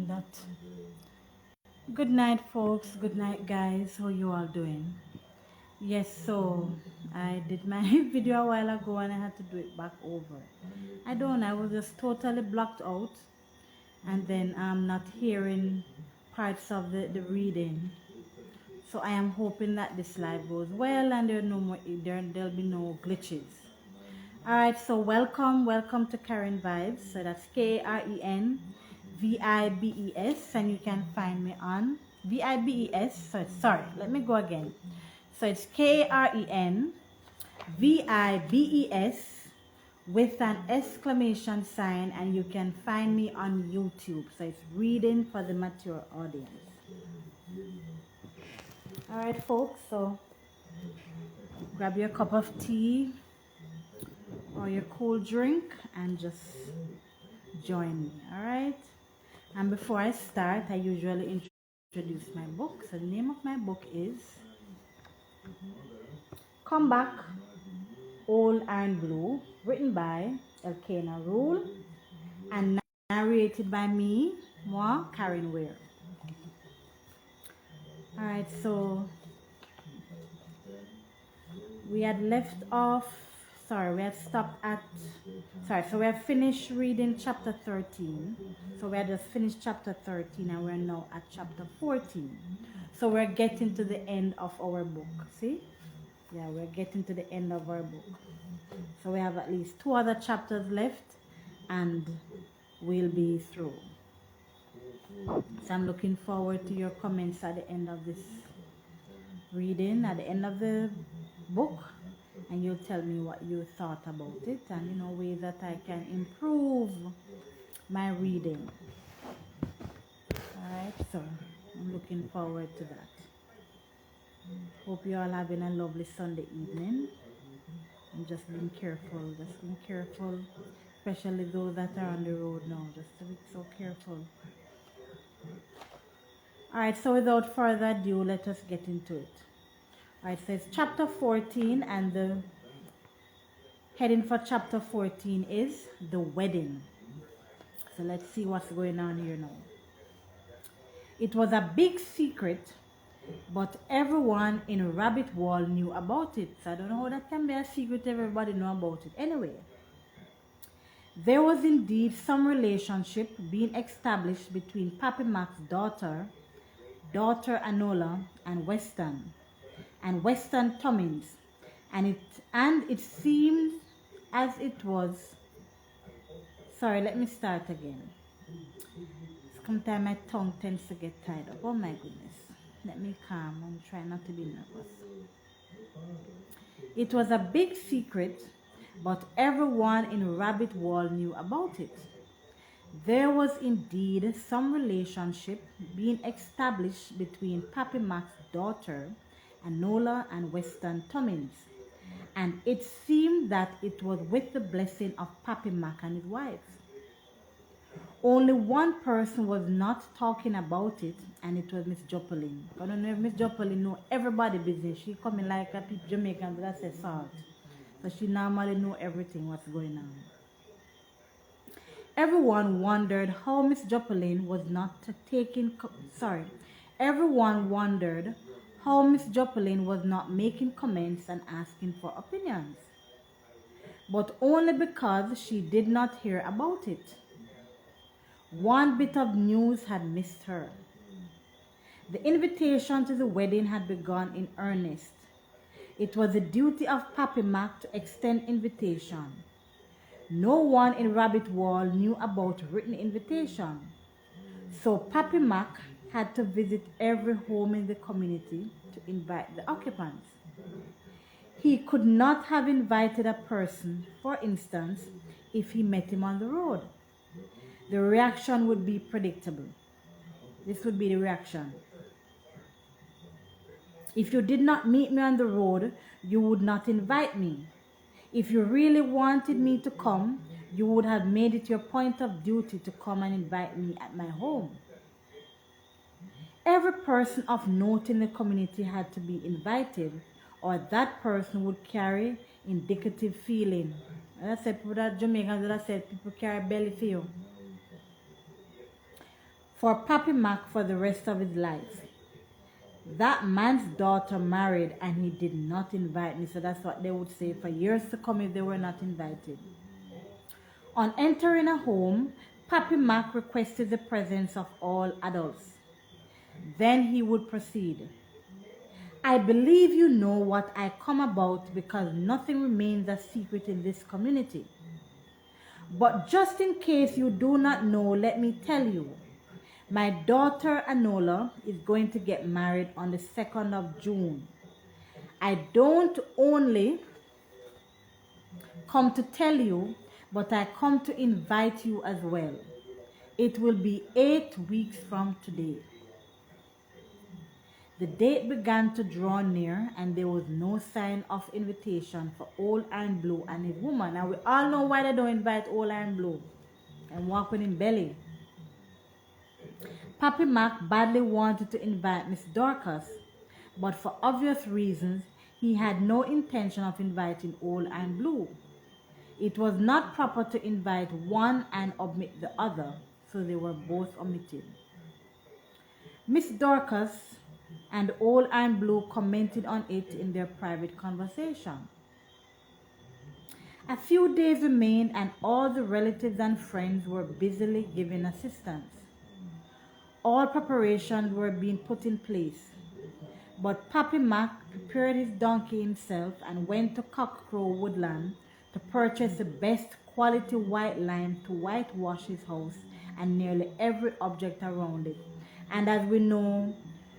That. Good night, folks. Good night, guys. How you all doing? Yes, so I did my video a while ago and I had to do it back over. I don't know, I was just totally blocked out, and then I'm not hearing parts of the reading. So I am hoping that this live goes well and there'll be no glitches. Alright, so welcome to Karen Vibes. So that's KarenVibes, and you can find me on VIBES. So sorry, let me go again. So it's KarenVibes with an exclamation sign, and you can find me on YouTube. So it's reading for the mature audience. Alright, folks, so grab your cup of tea or your cool drink and just join me. All right, and before I start, I usually introduce my book. So the name of my book is Come Back Old and Blue, written by Elkanah Rule and narrated by me, Karen Ware. All right, so we had left off, we had stopped at, so we have finished reading chapter 13. So we had just finished chapter 13 and we're now at chapter 14. So we're getting to the end of our book, see? Yeah, we're getting to the end of our book. So we have at least 2 other chapters left and we'll be through. So I'm looking forward to your comments at the end of this reading, at the end of the book, and you'll tell me what you thought about it and ways that I can improve my reading. Alright, so I'm looking forward to that. Hope you all having a lovely Sunday evening. And just being careful, especially those that are on the road now. Just to be so careful. Alright, so without further ado, let us get into it. Alright, so it's chapter 14, and the heading for chapter 14 is the wedding. So let's see what's going on here now. It was a big secret, but everyone in Rabbit Wall knew about it. So I don't know how that can be a secret, everybody know about it. Anyway, there was indeed some relationship being established between Pappy Mac's daughter Anola, and Weston Tommins, and it seemed as it was. Sorry, let me start again. Sometimes my tongue tends to get tied up. Oh my goodness. Let me calm and try not to be nervous. It was a big secret, but everyone in Rabbit Wall knew about it. There was indeed some relationship being established between Pappy Mac's daughter, Anola, and Weston Tommins, and it seemed that it was with the blessing of Pappy Mac and his wife. Only one person was not talking about it, and it was Miss Joplin. I don't know if Miss Joplin know everybody business. She coming like a people Jamaican that say salt. So she normally know everything what's going on. Everyone wondered how Miss Joplin was not Everyone wondered how Miss Joplin was not making comments and asking for opinions, but only because she did not hear about it. One bit of news had missed her. The invitation to the wedding had begun in earnest. It was the duty of Pappy Mac to extend invitation. No one in Rabbit Wall knew about written invitation, so Pappy Mac had to visit every home in the community to invite the occupants. He could not have invited a person, for instance, if he met him on the road. The reaction would be predictable. This would be the reaction. If you did not meet me on the road, you would not invite me. If you really wanted me to come, you would have made it your point of duty to come and invite me at my home. Every person of note in the community had to be invited, or that person would carry indicative feeling. As I said, people that Jamaicans that said people carry belly for you. for Pappy Mac for the rest of his life. That man's daughter married and he did not invite me. So that's what they would say for years to come if they were not invited. On entering a home, Pappy Mac requested the presence of all adults. Then he would proceed. I believe you know what I come about because nothing remains a secret in this community. But just in case you do not know, let me tell you. My daughter Anola is going to get married on the 2nd of June. I don't only come to tell you, but I come to invite you as well. It will be 8 weeks from today. The date began to draw near and there was no sign of invitation for Old Iron Blue and his woman. And we all know why they don't invite Old Iron Blue and walk with him belly. Pappy Mac badly wanted to invite Miss Dorcas, but for obvious reasons, he had no intention of inviting Old Iron Blue. It was not proper to invite one and omit the other, so they were both omitted. Miss Dorcas and Old Iron Blue commented on it in their private conversation. A few days remained and all the relatives and friends were busily giving assistance. All preparations were being put in place, but Pappy Mac prepared his donkey himself and went to Cockcrow Woodland to purchase the best quality white lime to whitewash his house and nearly every object around it. And as we know,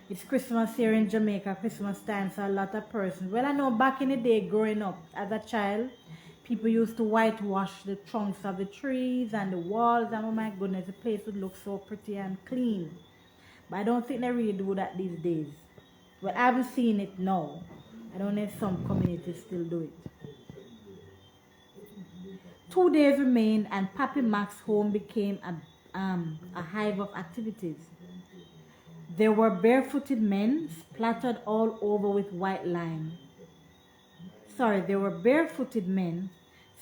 it's Christmas here in Jamaica, Christmas time, so a lot of persons. Well, I know back in the day growing up as a child, people used to whitewash the trunks of the trees and the walls, and oh my goodness, the place would look so pretty and clean. But I don't think they really do that these days. Well, I haven't seen it now. I don't know if some communities still do it. 2 days remained and Pappy Mac's home became a hive of activities. There were barefooted men splattered all over with white lime. There were barefooted men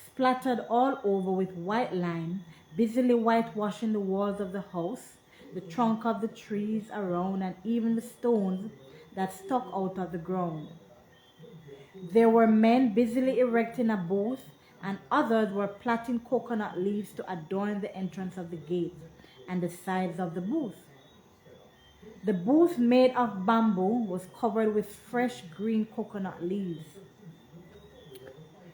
splattered all over with white lime, busily whitewashing the walls of the house, the trunk of the trees around, and even the stones that stuck out of the ground. There were men busily erecting a booth, and others were plaiting coconut leaves to adorn the entrance of the gate and the sides of the booth. The booth made of bamboo was covered with fresh green coconut leaves.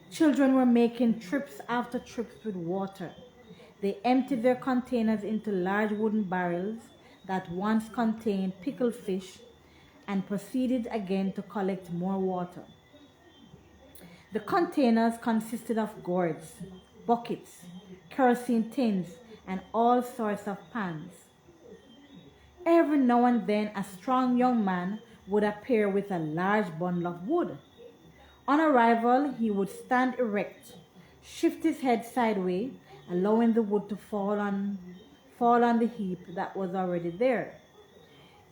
Children were making trips after trips with water. They emptied their containers into large wooden barrels that once contained pickled fish and proceeded again to collect more water. The containers consisted of gourds, buckets, kerosene tins, and all sorts of pans. Every now and then a strong young man would appear with a large bundle of wood. On arrival, he would stand erect, shift his head sideways, allowing the wood to fall on the heap that was already there.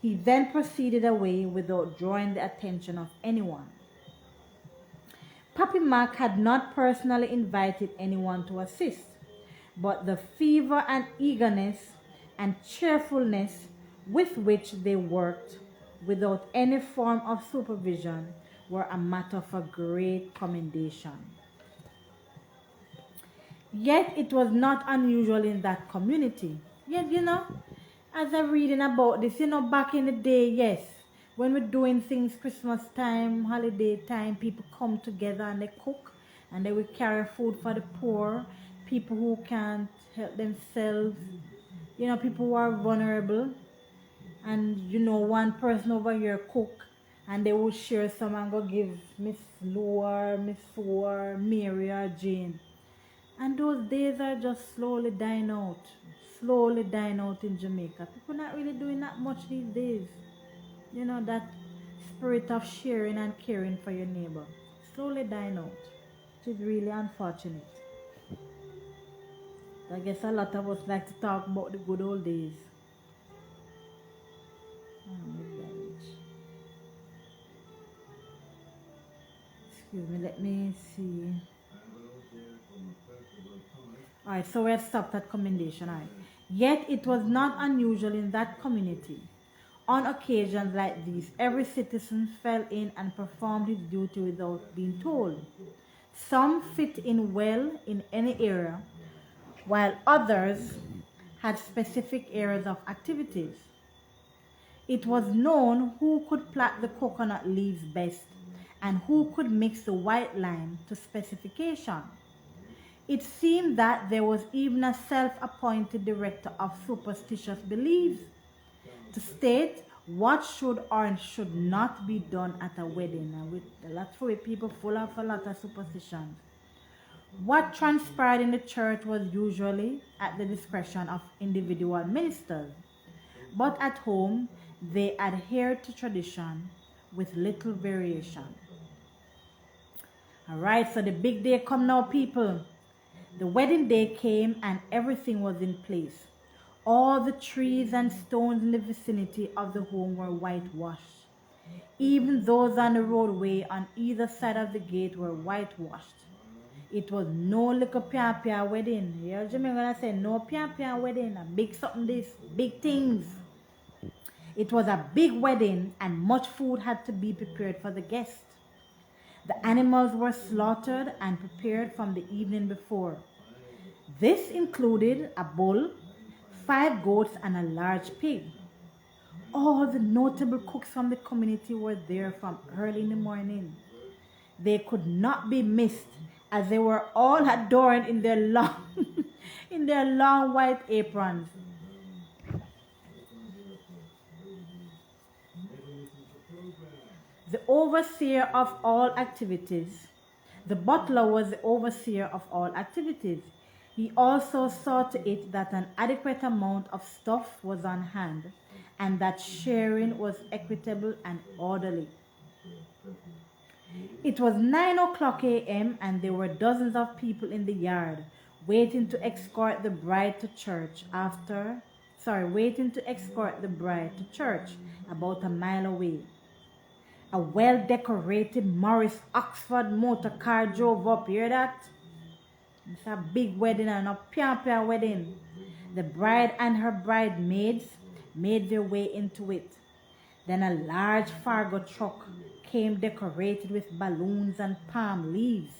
He then proceeded away without drawing the attention of anyone. Pappy Mac had not personally invited anyone to assist, but the fever and eagerness and cheerfulness with which they worked without any form of supervision were a matter for great commendation. Yet it was not unusual in that community. Yet, as I'm reading about this, back in the day, yes, when we're doing things Christmas time, holiday time, people come together and they cook and they will carry food for the poor, people who can't help themselves, people who are vulnerable. And one person over here cook and they will share some and go give Miss Lou or Miss Sue or Mary or Jane. And those days are just slowly dying out in Jamaica. People not really doing that much these days. That spirit of sharing and caring for your neighbor. Slowly dying out. Which is really unfortunate. I guess a lot of us like to talk about the good old days. Excuse me, let me see. Alright, so we have stopped at commendation. Alright. Yet it was not unusual in that community. On occasions like these, every citizen fell in and performed his duty without being told. Some fit in well in any area, while others had specific areas of activities. It was known who could plait the coconut leaves best and who could mix the white lime to specification. It seemed that there was even a self-appointed director of superstitious beliefs to state what should or should not be done at a wedding. And with a lot of people full of a lot of superstitions. What transpired in the church was usually at the discretion of individual ministers, but at home they adhered to tradition with little variation. All right, so the big day come now, people. The wedding day came and everything was in place. All the trees and stones in the vicinity of the home were whitewashed. Even those on the roadway on either side of the gate were whitewashed. It was no little pia wedding. You hear me when I say no pia wedding, a big something this, big things. It was a big wedding and much food had to be prepared for the guests. The animals were slaughtered and prepared from the evening before. This included a bull, 5 goats, and a large pig. All the notable cooks from the community were there from early in the morning. They could not be missed as they were all adorned in their long, in their long white aprons. The overseer of all activities. The butler was the overseer of all activities. He also saw to it that an adequate amount of stuff was on hand and that sharing was equitable and orderly. It was 9 o'clock a.m. and there were dozens of people in the yard waiting to escort the bride to church waiting to escort the bride to church about a mile away. A well-decorated Morris Oxford motor car drove up. Hear that? It's a big wedding and a pia wedding. The bride and her bridesmaids made their way into it. Then a large Fargo truck came decorated with balloons and palm leaves.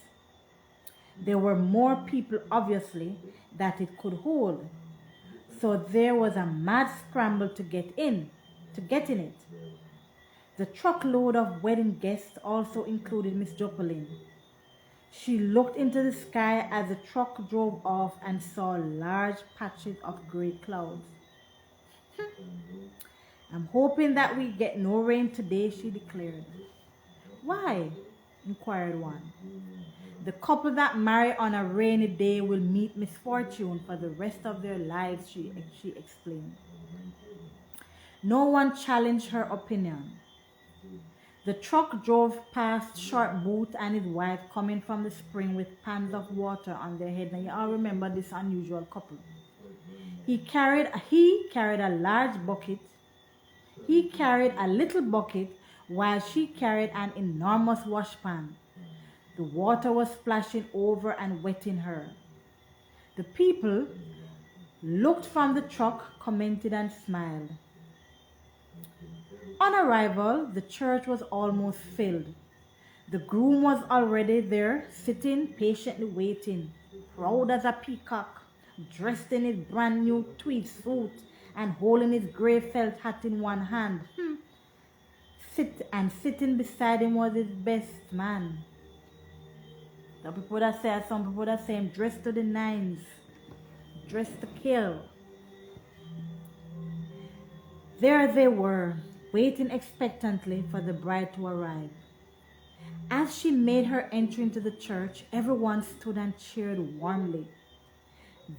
There were more people, obviously, that it could hold. So there was a mad scramble to get in it. The truckload of wedding guests also included Miss Joplin. She looked into the sky as the truck drove off and saw large patches of gray clouds. I'm hoping that we get no rain today, she declared. Why? Inquired one. The couple that marry on a rainy day will meet misfortune for the rest of their lives, she explained. No one challenged her opinion. The truck drove past Short Boot and his wife coming from the spring with pans of water on their head. Now you all remember this unusual couple. He carried a large bucket. He carried a little bucket while she carried an enormous washpan. The water was splashing over and wetting her. The people looked from the truck, commented and smiled. On arrival, the church was almost filled. The groom was already there, sitting, patiently waiting, proud as a peacock, dressed in his brand new tweed suit and holding his gray felt hat in one hand. Sitting beside him was his best man. Some people that say him dressed to the nines, dressed to kill. There they were, waiting expectantly for the bride to arrive. As she made her entry into the church, everyone stood and cheered warmly.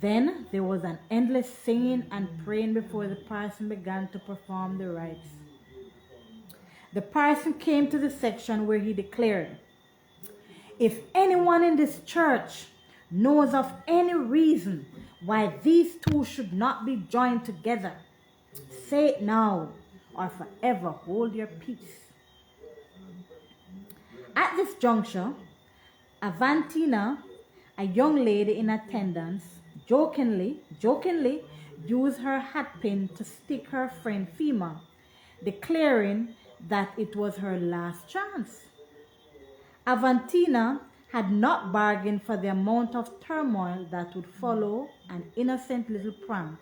Then there was an endless singing and praying before the parson began to perform the rites. The parson came to the section where he declared, "If anyone in this church knows of any reason why these two should not be joined together, say it now or forever hold your peace." At this juncture, Avantina, a young lady in attendance, jokingly used her hatpin to stick her friend Fema, declaring that it was her last chance. Avantina had not bargained for the amount of turmoil that would follow an innocent little prank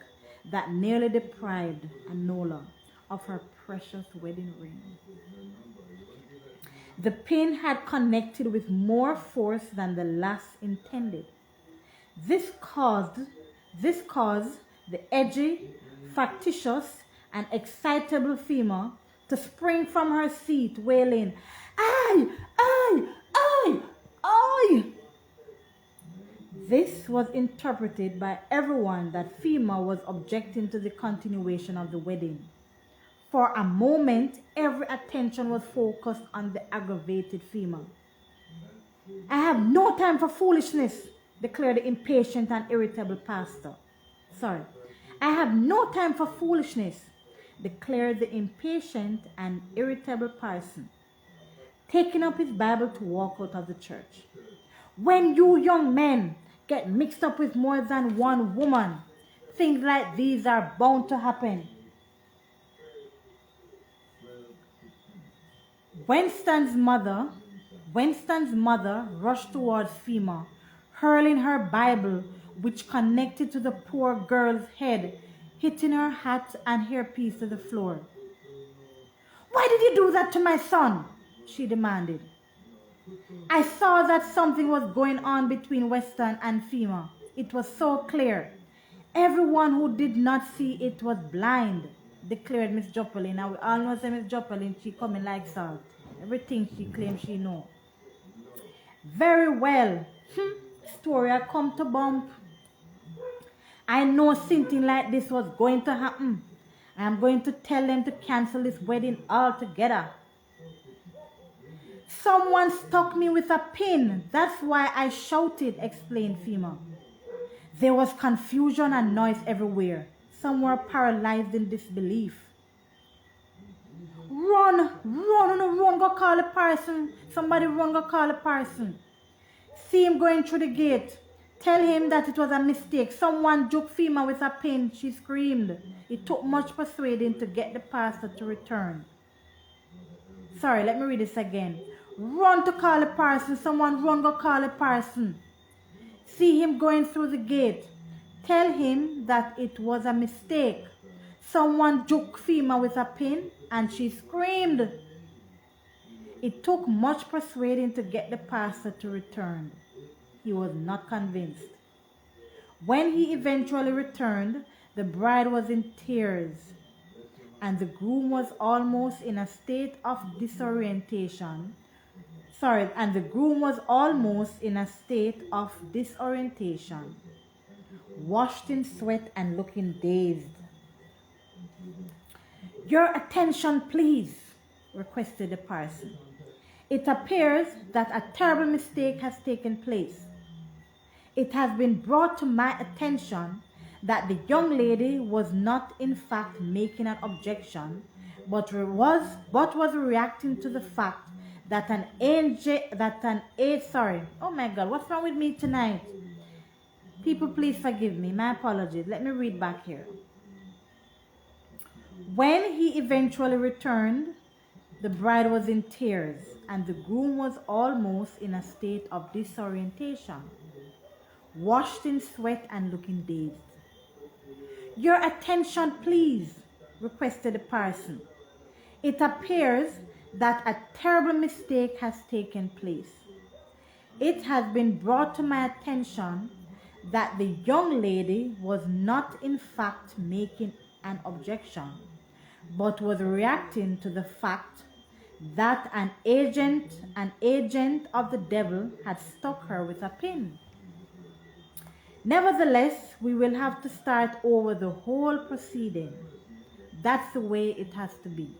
that nearly deprived Anola of her precious wedding ring. The pin had connected with more force than the lass intended. This caused the edgy, factitious, and excitable Fema to spring from her seat, wailing, "Aye, aye, aye, aye!" This was interpreted by everyone that Fema was objecting to the continuation of the wedding. For a moment, every attention was focused on the aggravated Fema. "I have no time for foolishness," declared the impatient and irritable pastor. "I have no time for foolishness," declared the impatient and irritable parson, taking up his Bible to walk out of the church. "When you young men get mixed up with more than one woman, things like these are bound to happen." Winston's mother rushed towards Fema, hurling her Bible, which connected to the poor girl's head, hitting her hat and hairpiece to the floor. "Why did you do that to my son?" she demanded. I saw that something was going on between Weston and Fema. It was so clear. Everyone who did not see it was blind, declared Miss Joplin. Now we all know that Miss Joplin, she coming like salt. Everything she claims she know. "Very well. Story I come to bump. I know something like this was going to happen. I am going to tell them to cancel this wedding altogether." "Someone stuck me with a pin. That's why I shouted," explained Fema. There was confusion and noise everywhere. Some were paralyzed in disbelief. Run, go call the parson. Somebody run, go call the parson. See him going through the gate. Tell him that it was a mistake. Someone juked Fema with a pin," she screamed. It took much persuading to get the pastor to return. Sorry, let me read this again. "Run to call the parson. Someone run, go call the parson. See him going through the gate. Tell him that it was a mistake. Someone juked Fema with a pin," and she screamed. It took much persuading to get the pastor to return. He was not convinced. When he eventually returned, the bride was in tears, and the groom was almost in a state of disorientation. Washed in sweat and looking dazed. "Your attention, please," requested the parson. "It appears that a terrible mistake has taken place. It has been brought to my attention that the young lady was not in fact making an objection, but was reacting to the fact that oh my God, what's wrong with me tonight? People, please forgive me. My apologies. Let me read back here. When he eventually returned, the bride was in tears, and the groom was almost in a state of disorientation, washed in sweat and looking dazed. "Your attention, please," requested the parson. "It appears that a terrible mistake has taken place. It has been brought to my attention that the young lady was not in fact making an objection, but was reacting to the fact that an agent of the devil had stuck her with a pin. Nevertheless, we will have to start over the whole proceeding. That's the way it has to be."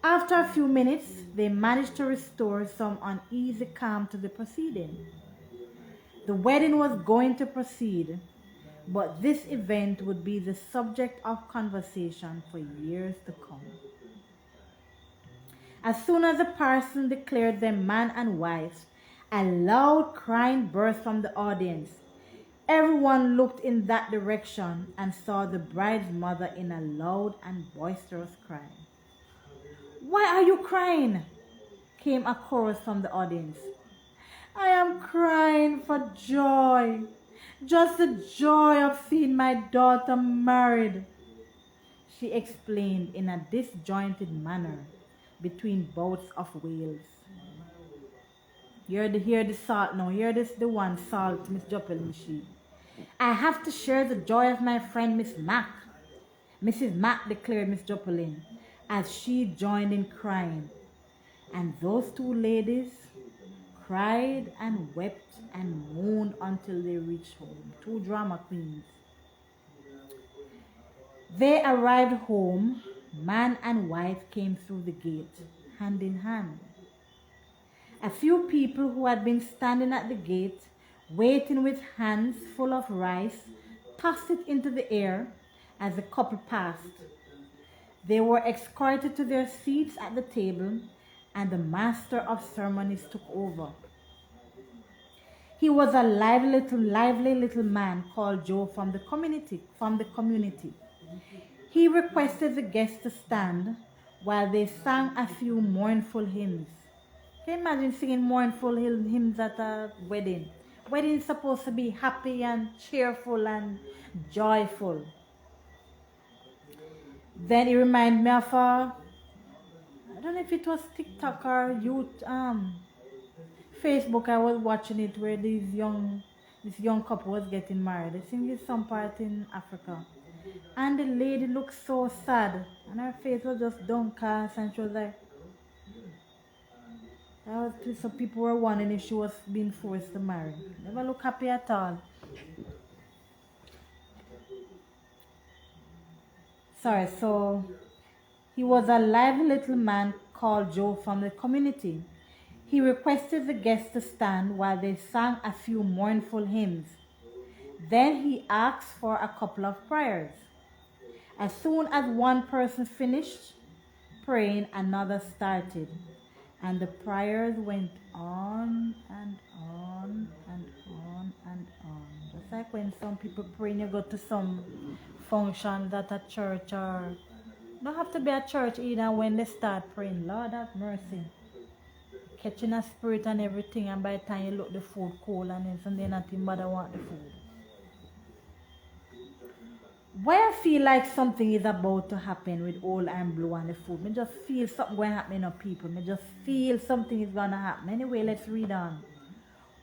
After a few minutes, they managed to restore some uneasy calm to the proceeding. The wedding was going to proceed, but this event would be the subject of conversation for years to come. As soon as the parson declared them man and wife, a loud crying burst from the audience. Everyone looked in that direction and saw the bride's mother in a loud and boisterous cry. "Why are you crying?" came a chorus from the audience. "I am crying for joy. Just the joy of seeing my daughter married," she explained in a disjointed manner between bouts of wails. Hear the salt now. Hear this the one salt, Miss Joplin. "I have to share the joy of my friend Miss Mac," Mrs. Mac declared Miss Joplin, as she joined in crying. And those two ladies cried and wept and moaned until they reached home. Two drama queens. They arrived home. Man and wife came through the gate, hand in hand. A few people who had been standing at the gate, waiting with hands full of rice, tossed it into the air as the couple passed. They were escorted to their seats at the table, and the master of ceremonies took over. He was a lively little man called Joe from the community. He requested the guests to stand while they sang a few mournful hymns. Can you imagine singing mournful hymns at a wedding? Wedding is supposed to be happy and cheerful and joyful. Then it reminded me of I don't know if it was TikTok or Facebook. I was watching it where this young couple was getting married. I think it's some part in Africa. And the lady looked so sad, and her face was just downcast, and she was like, so people were wondering if she was being forced to marry. Never look happy at all. Sorry, so he was a lively little man called Joe from the community. He requested the guests to stand while they sang a few mournful hymns. Then he asked for a couple of prayers. As soon as one person finished praying, another started. And the prayers went on and on and on and on. Just like when some people pray and you go to some functions at a church, or don't have to be a church either, when they start praying, Lord have mercy. Catching a spirit and everything, and by the time you look the food cold and then Sunday nothing but I want the food. Why I feel like something is about to happen with Old and Blue and the food. Me just feel something going to happen to people. Me just feel something is going to happen. Anyway, let's read on.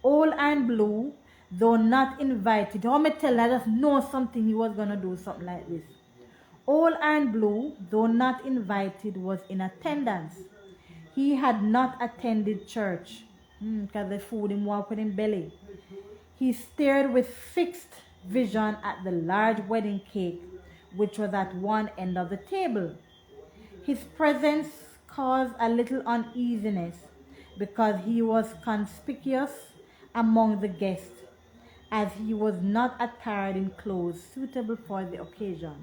Old and Blue, though not invited. How me tell you, I just know something he was going to do something like this. Old and Blue, though not invited, was in attendance. He had not attended church. Because the food him walk with him belly. He stared with fixed vision at the large wedding cake which was at one end of the table. His presence caused a little uneasiness because he was conspicuous among the guests, as he was not attired in clothes suitable for the occasion.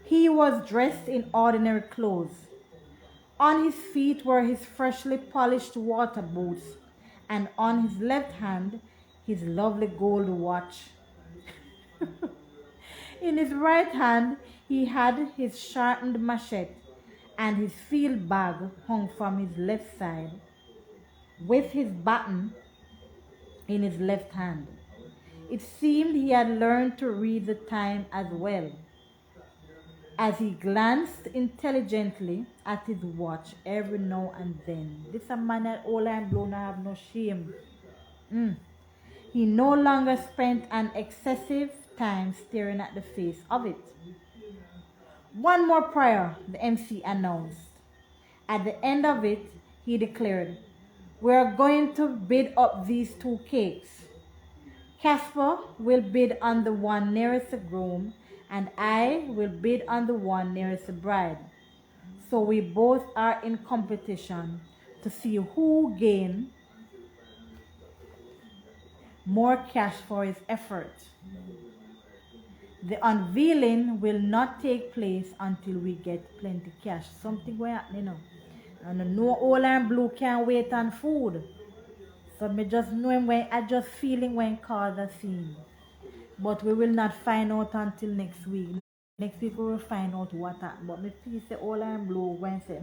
He was dressed in ordinary clothes. On his feet were his freshly polished water boots, and on his left hand his lovely gold watch. In his right hand he had his sharpened machete, and his field bag hung from his left side, with his baton in his left hand. It seemed he had learned to read the time as well, as he glanced intelligently at his watch every now and then. This a man that Old and Blue not have no shame. He no longer spent an excessive time staring at the face of it. One more prayer, the MC announced. At the end of it, he declared, "We are going to bid up these two cakes. Casper will bid on the one nearest the groom, and I will bid on the one nearest the bride. So we both are in competition to see who gains more cash for his effort. The unveiling will not take place until we get plenty cash." Something will happen, you know. And no Old and Blue can't wait on food. So me just knowing when I just feeling when cause a scene. But we will not find out until next week. Next week we will find out what happened. But me feel say all I blow when say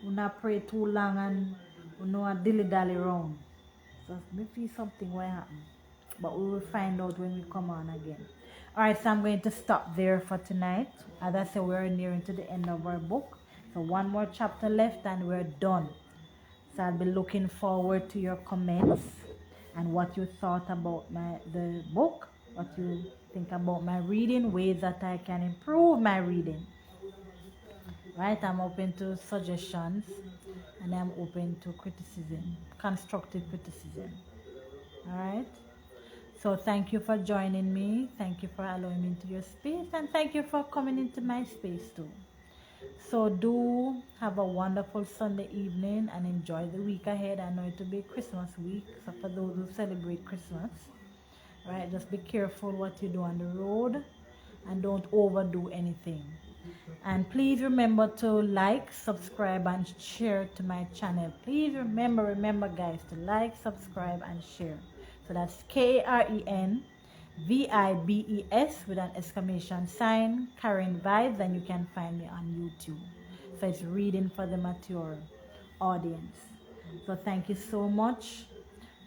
we not pray too long and we not dilly dally round. So me feel something will happen. But we will find out when we come on again. Alright, so I'm going to stop there for tonight. As I said, we're nearing to the end of our book. So one more chapter left and we're done. So I'll be looking forward to your comments and what you thought about the book, what you think about my reading, ways that I can improve my reading. Right? I'm open to suggestions and I'm open to criticism, constructive criticism. Alright? So thank you for joining me. Thank you for allowing me into your space and thank you for coming into my space too. So do have a wonderful Sunday evening and enjoy the week ahead. I know it will be Christmas week, so for those who celebrate Christmas, right, just be careful what you do on the road and don't overdo anything. And please remember to like, subscribe and share to my channel. Please remember guys, to like, subscribe and share. So that's KarenVibes with an exclamation sign, Karen Vibes, and you can find me on YouTube. So it's reading for the mature audience. So thank you so much.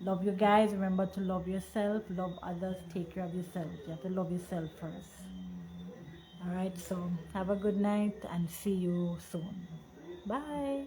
Love you guys. Remember to love yourself, love others, take care of yourself. You have to love yourself first. Alright, so have a good night and see you soon. Bye.